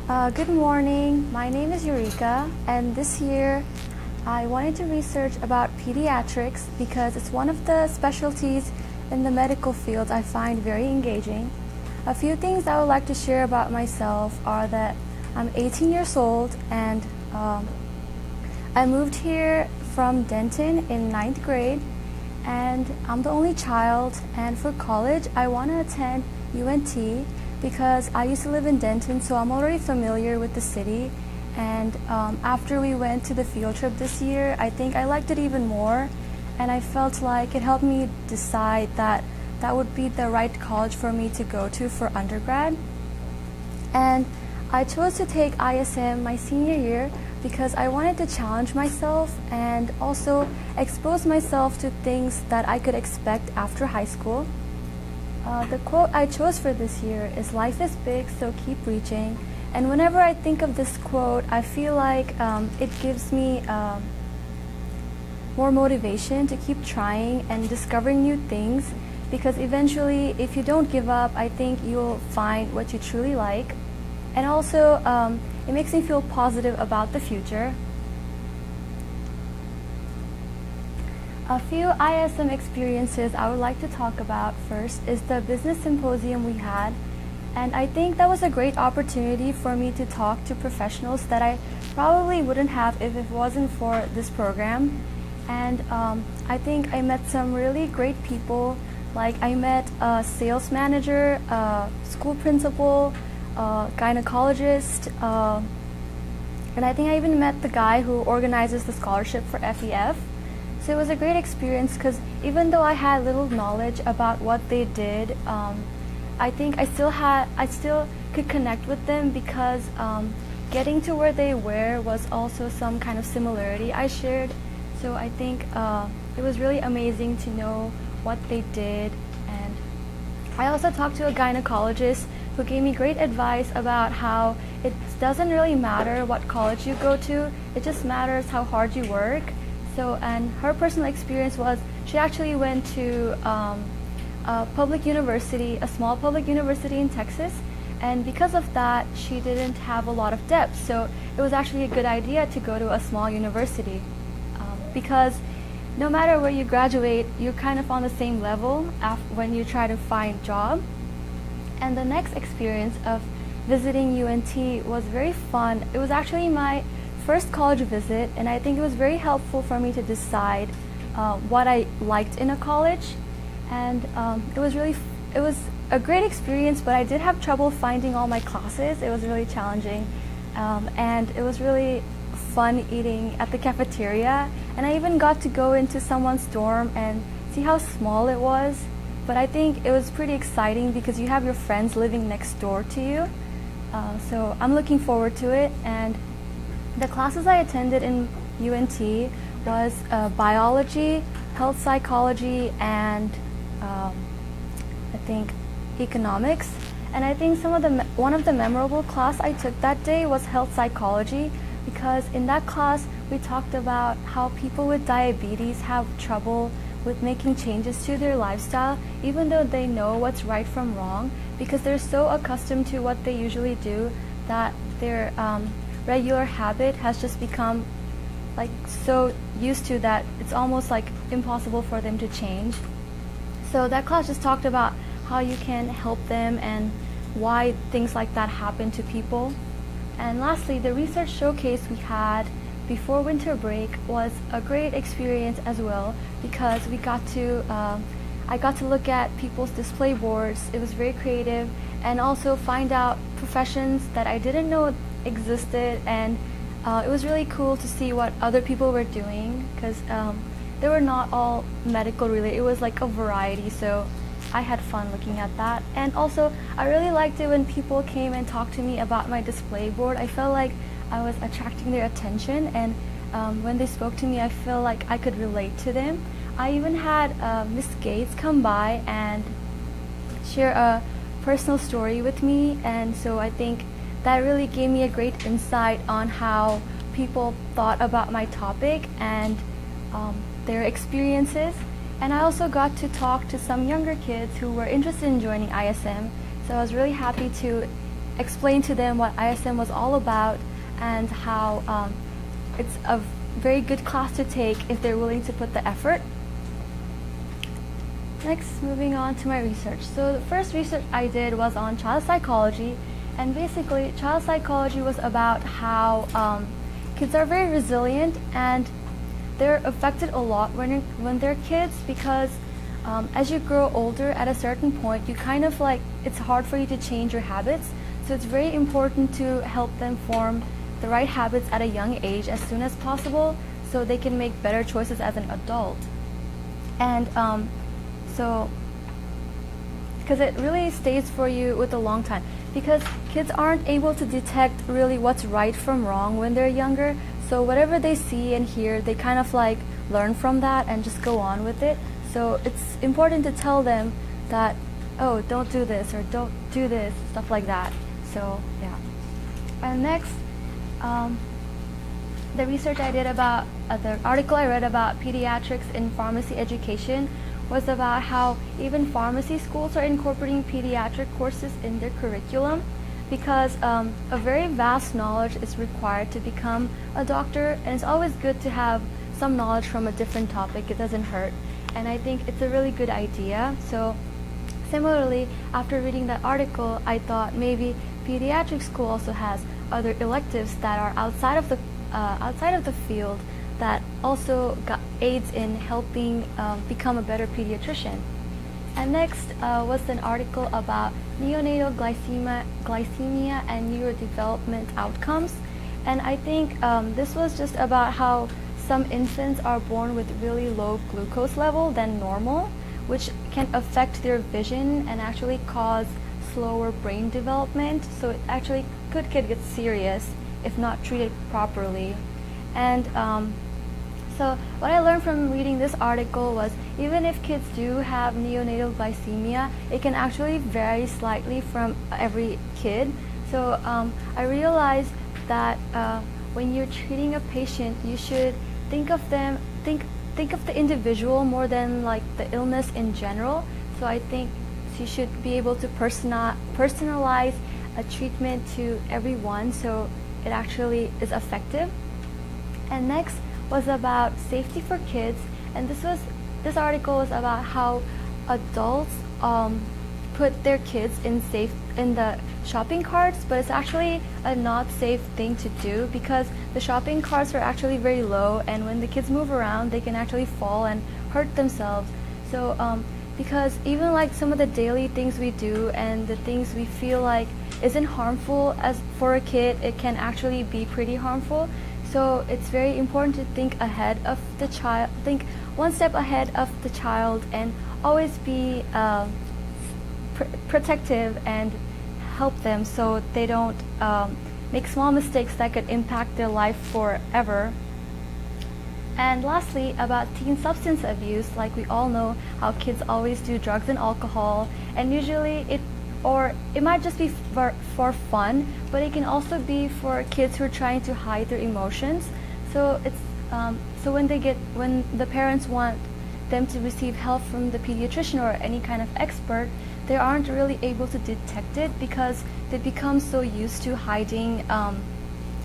Good morning. My name is Eurika, and this year I wanted to research about pediatrics because it's one of the specialties in the medical field I find very engaging. A few things I would like to share about myself are that I'm 18 years old and I moved here from Denton in 9th grade, and I'm the only child, and for college I want to attend UNT because I used to live in Denton, so I'm already familiar with the city. And after we went to the field trip this year, I think I liked it even more, and I felt like it helped me decide that that would be the right college for me to go to for undergrad. And I chose to take ISM my senior year because I wanted to challenge myself and also expose myself to things that I could expect after high school. The quote I chose for this year is "Life is big, so keep reaching." And whenever I think of this quote, I feel like it gives me more motivation to keep trying and discovering new things, because eventually, if you don't give up, I think you'll find what you truly like. And also, it makes me feel positive about the future. A few ISM experiences I would like to talk about first is the business symposium we had. And I think that was a great opportunity for me to talk to professionals that I probably wouldn't have if it wasn't for this program. And I think I met some really great people. Like I met a sales manager, a school principal, a gynecologist, and I think I even met the guy who organizes the scholarship for FEF. So it was a great experience because even though I had little knowledge about what they did, I think I still could connect with them because getting to where they were was also some kind of similarity I shared. So I think it was really amazing to know what they did. And I also talked to a gynecologist who gave me great advice about how it doesn't really matter what college you go to, it just matters how hard you work. So, and her personal experience was she actually went to a public university, a small public university in Texas, and because of that, she didn't have a lot of debt. So it was actually a good idea to go to a small university because no matter where you graduate, you're kind of on the same level when you try to find a job. And the next experience of visiting UNT was very fun. It was actually my first college visit, and I think it was very helpful for me to decide what I liked in a college. And it was a great experience, but I did have trouble finding all my classes. It was really challenging, and it was really fun eating at the cafeteria. And I even got to go into someone's dorm and see how small it was. But I think it was pretty exciting because you have your friends living next door to you. So I'm looking forward to it. And the classes I attended in UNT was biology, health psychology, and I think economics. And I think one of the memorable class I took that day was health psychology, because in that class we talked about how people with diabetes have trouble with making changes to their lifestyle, even though they know what's right from wrong, because they're so accustomed to what they usually do that their regular habit has just become like so used to that it's almost like impossible for them to change. So that class just talked about how you can help them and why things like that happen to people. And lastly, the research showcase we had before winter break was a great experience as well, because I got to look at people's display boards. It was very creative, and also find out professions that I didn't know existed. And it was really cool to see what other people were doing, because they were not all medical related. It was like a variety, so I had fun looking at that. And also, I really liked it when people came and talked to me about my display board. I felt like I was attracting their attention, and when they spoke to me, I feel like I could relate to them. I even had Miss Gates come by and share a personal story with me, and so I think that really gave me a great insight on how people thought about my topic and their experiences. And I also got to talk to some younger kids who were interested in joining ISM, so I was really happy to explained to them what ISM was all about and how it's a very good class to take if they're willing to put the effort. Next, moving on to my research. So the first research I did was on child psychology, and basically child psychology was about how kids are very resilient and they're affected a lot when they're kids, because as you grow older at a certain point, you kind of like, it's hard for you to change your habits. So it's very important to help them form the right habits at a young age as soon as possible so they can make better choices as an adult. And so, because it really stays for you with a long time, because kids aren't able to detect really what's right from wrong when they're younger. So whatever they see and hear, they kind of like learn from that and just go on with it. So it's important to tell them that, oh, don't do this or don't do this, stuff like that. So yeah. And next, the research I did about, the article I read about pediatrics in pharmacy education was about how even pharmacy schools are incorporating pediatric courses in their curriculum, because a very vast knowledge is required to become a doctor, and it's always good to have some knowledge from a different topic. It doesn't hurt, and I think it's a really good idea. So similarly, after reading that article, I thought maybe pediatric school also has other electives that are outside of the field that also aids in helping become a better pediatrician. And next was an article about neonatal glycemia and neurodevelopment outcomes. And I think this was just about how some infants are born with really low glucose level than normal, which can affect their vision and actually cause slower brain development. So it actually could get serious if not treated properly. And so what I learned from reading this article was, even if kids do have neonatal glycemia, it can actually vary slightly from every kid. So I realized that when you're treating a patient, you should think of the individual more than like the illness in general. So I think you should be able to personalize a treatment to everyone, so it actually is effective. And next was about safety for kids, and this article was about how adults put their kids in the shopping carts, but it's actually a not safe thing to do, because the shopping carts are actually very low, and when the kids move around, they can actually fall and hurt themselves. So because even like some of the daily things we do and the things we feel like isn't harmful as for a kid, it can actually be pretty harmful. So it's very important to think ahead of the child, think one step ahead of the child, and always be protective and help them so they don't make small mistakes that could impact their life forever. And lastly, about teen substance abuse, like we all know how kids always do drugs and alcohol, and usually it might just be for fun, but it can also be for kids who are trying to hide their emotions. So it's so when the parents want them to receive help from the pediatrician or any kind of expert, they aren't really able to detect it because they become so used to hiding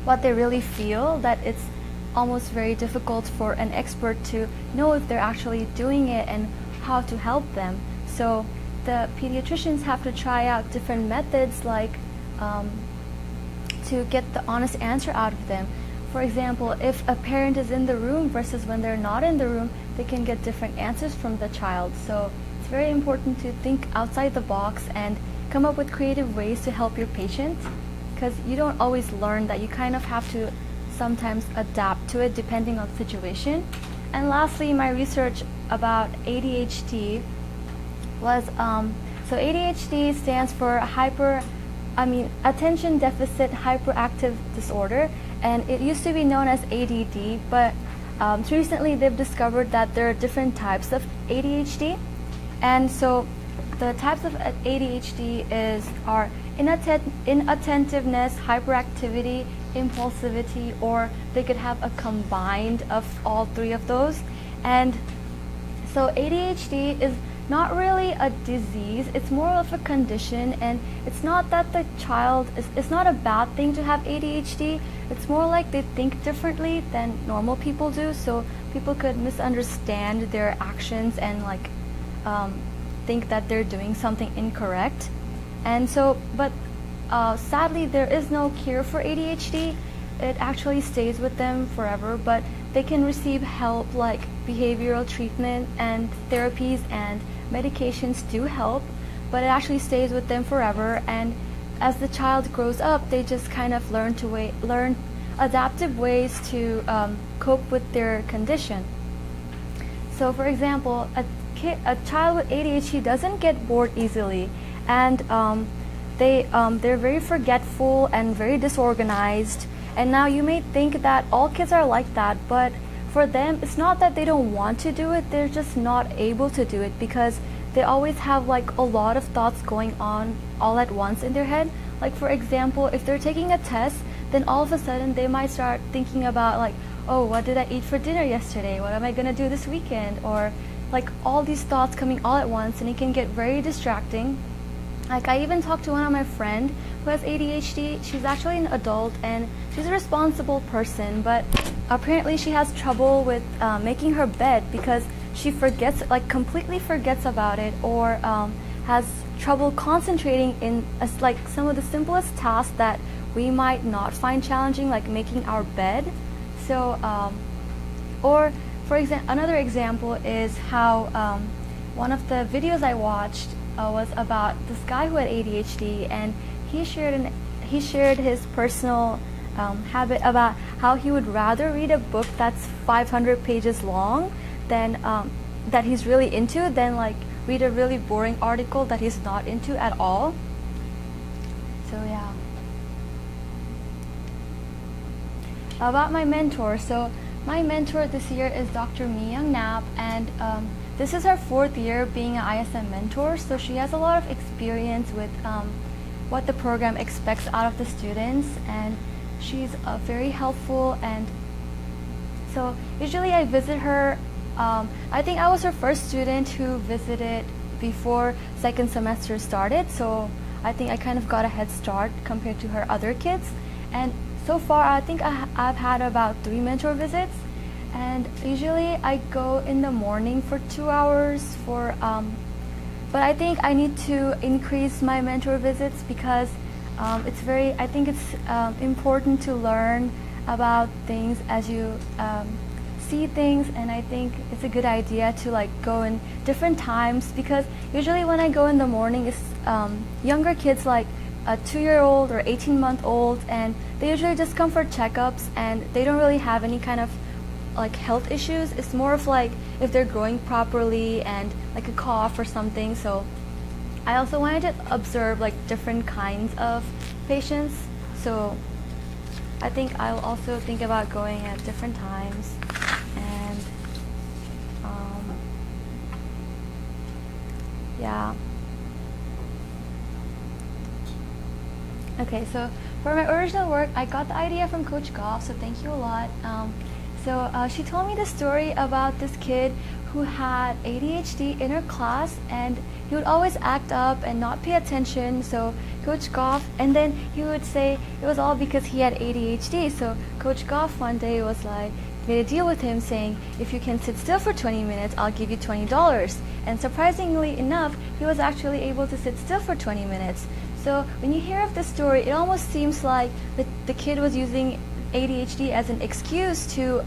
what they really feel that it's almost very difficult for an expert to know if they're actually doing it and how to help them. So the pediatricians have to try out different methods, like to get the honest answer out of them. For example, if a parent is in the room versus when they're not in the room, they can get different answers from the child. So it's very important to think outside the box and come up with creative ways to help your patient, because you don't always learn that. You kind of have to sometimes adapt to it depending on the situation. And lastly, my research about ADHD was, so ADHD stands for attention deficit hyperactive disorder, and it used to be known as ADD, but recently they've discovered that there are different types of ADHD. And so the types of ADHD are inattentiveness, hyperactivity, impulsivity, or they could have a combined of all three of those. And so ADHD is not really a disease, it's more of a condition, and it's not that the child it's not a bad thing to have ADHD. It's more like they think differently than normal people do, so people could misunderstand their actions and like think that they're doing something incorrect. And so, but sadly, there is no cure for ADHD. It actually stays with them forever, but they can receive help like behavioral treatment and therapies, and medications do help, but it actually stays with them forever. And as the child grows up, they just kind of learn adaptive ways to cope with their condition. So for example, a child with ADHD doesn't get bored easily, and they're very forgetful and very disorganized. And now you may think that all kids are like that, but for them, it's not that they don't want to do it, they're just not able to do it because they always have like a lot of thoughts going on all at once in their head. Like for example, if they're taking a test, then all of a sudden they might start thinking about like, oh, what did I eat for dinner yesterday? What am I gonna do this weekend? Or like all these thoughts coming all at once, and it can get very distracting. Like I even talked to one of my friend who has ADHD. She's actually an adult and she's a responsible person, but apparently she has trouble with making her bed because she forgets, like completely forgets about it, or has trouble concentrating in like some of the simplest tasks that we might not find challenging, like making our bed. So, or for example, another example is how one of the videos I watched was about this guy who had ADHD, and he shared his personal habit about how he would rather read a book that's 500 pages long than that he's really into, than like read a really boring article that he's not into at all. So yeah. About my mentor. So my mentor this year is Dr. Mi-Young Knapp, and this is her 4th year being an ISM mentor, so she has a lot of experience with what the program expects out of the students, and she's very helpful. And so usually I visit her. I think I was her first student who visited before 2nd semester started, so I think I kind of got a head start compared to her other kids. And so far I think I've had about 3 mentor visits, and usually I go in the morning for 2 hours for but I think I need to increase my mentor visits because I think it's important to learn about things as you see things, and I think it's a good idea to like go in different times, because usually when I go in the morning, it's younger kids like a 2-year-old or 18-month-old, and they usually just come for checkups, and they don't really have any kind of like health issues. It's more of like if they're growing properly and like a cough or something. So I also wanted to observe like different kinds of patients, so I think I'll also think about going at different times. And yeah. Okay, so for my original work, I got the idea from Coach Goff, so thank you a lot. So she told me the story about this kid who had ADHD in her class, and he would always act up and not pay attention. So Coach Goff, and then he would say it was all because he had ADHD. So Coach Goff one day was like, made a deal with him saying, if you can sit still for 20 minutes, I'll give you $20. And surprisingly enough, he was actually able to sit still for 20 minutes. So when you hear of this story, it almost seems like the kid was using ADHD as an excuse to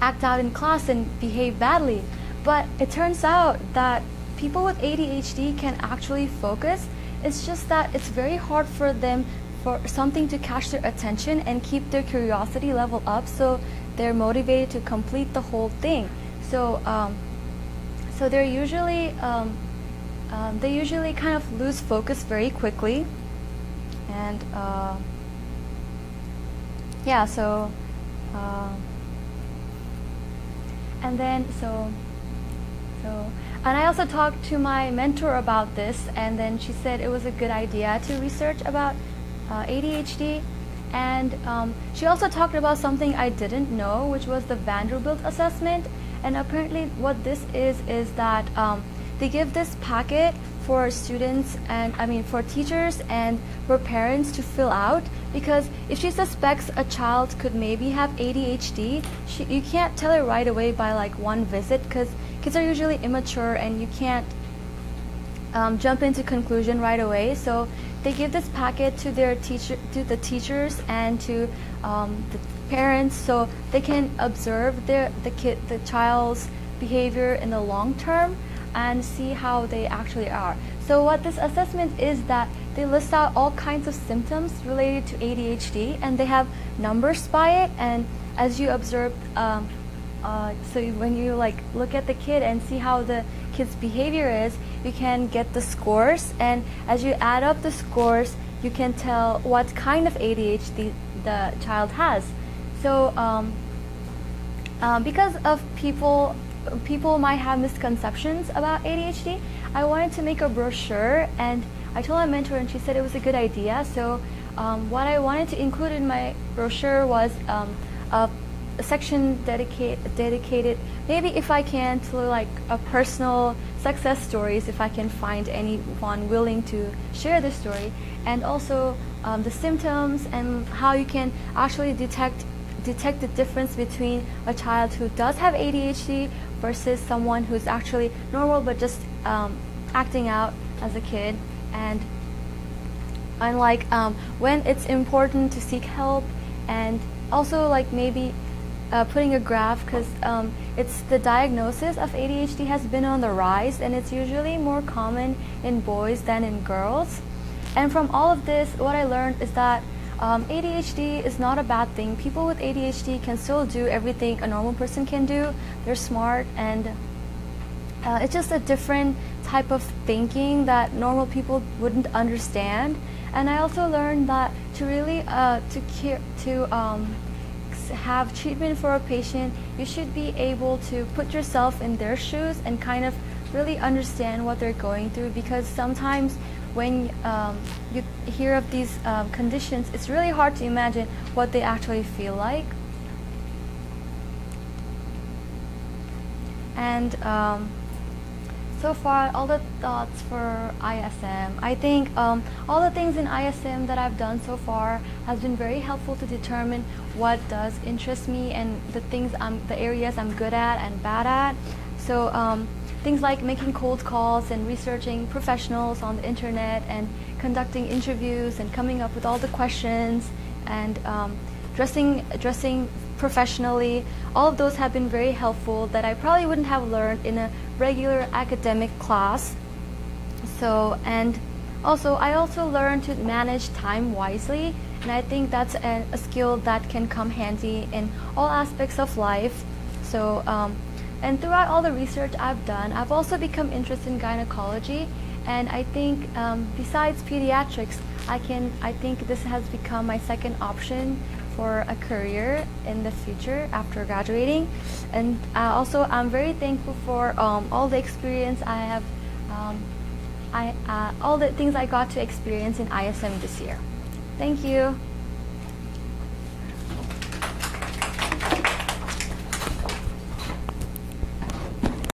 act out in class and behave badly. But it turns out that people with ADHD can actually focus. It's just that it's very hard for them for something to catch their attention and keep their curiosity level up, so they're motivated to complete the whole thing. So so they usually kind of lose focus very quickly. And yeah, so and then and I also talked to my mentor about this, and then she said it was a good idea to research about ADHD. And she also talked about something I didn't know, which was the Vanderbilt assessment. And apparently what this is that they give this packet for students and for teachers and for parents to fill out, because if she suspects a child could maybe have ADHD, you can't tell her right away by like one visit, because kids are usually immature and you can't jump into conclusion right away. So they give this packet to the teachers and to the parents, so they can observe the child's behavior in the long term and see how they actually are. So what this assessment is that they list out all kinds of symptoms related to ADHD, and they have numbers by it. And as you observe, so when you like look at the kid and see how the kid's behavior is, you can get the scores, and as you add up the scores, you can tell what kind of ADHD the child has. So because of people might have misconceptions about ADHD, I wanted to make a brochure, and I told my mentor and she said it was a good idea. So what I wanted to include in my brochure was a section dedicated, maybe if I can, to like a personal success stories, if I can find anyone willing to share the story, and also the symptoms and how you can actually detect the difference between a child who does have ADHD versus someone who's actually normal but just acting out as a kid, and like when it's important to seek help, and also like maybe putting a graph, because it's the diagnosis of ADHD has been on the rise, and it's usually more common in boys than in girls. And from all of this, what I learned is that ADHD is not a bad thing. People with ADHD can still do everything a normal person can do. They're smart, and it's just a different type of thinking that normal people wouldn't understand. And I also learned that to really have treatment for a patient, you should be able to put yourself in their shoes and kind of really understand what they're going through, because sometimes when you hear of these conditions, it's really hard to imagine what they actually feel like. And so far, all the thoughts for ISM. I think all the things in ISM that I've done so far has been very helpful to determine what does interest me and the areas I'm good at and bad at. So things like making cold calls and researching professionals on the internet and conducting interviews and coming up with all the questions and dressing professionally. All of those have been very helpful that I probably wouldn't have learned in a regular academic class. So, and also I also learned to manage time wisely, and I think that's a skill that can come handy in all aspects of life. So and throughout all the research I've done, I've also become interested in gynecology, and I think besides pediatrics, I think this has become my second option for a career in the future after graduating. And also I'm very thankful for all the experience I have, all the things I got to experience in ISM this year. Thank you.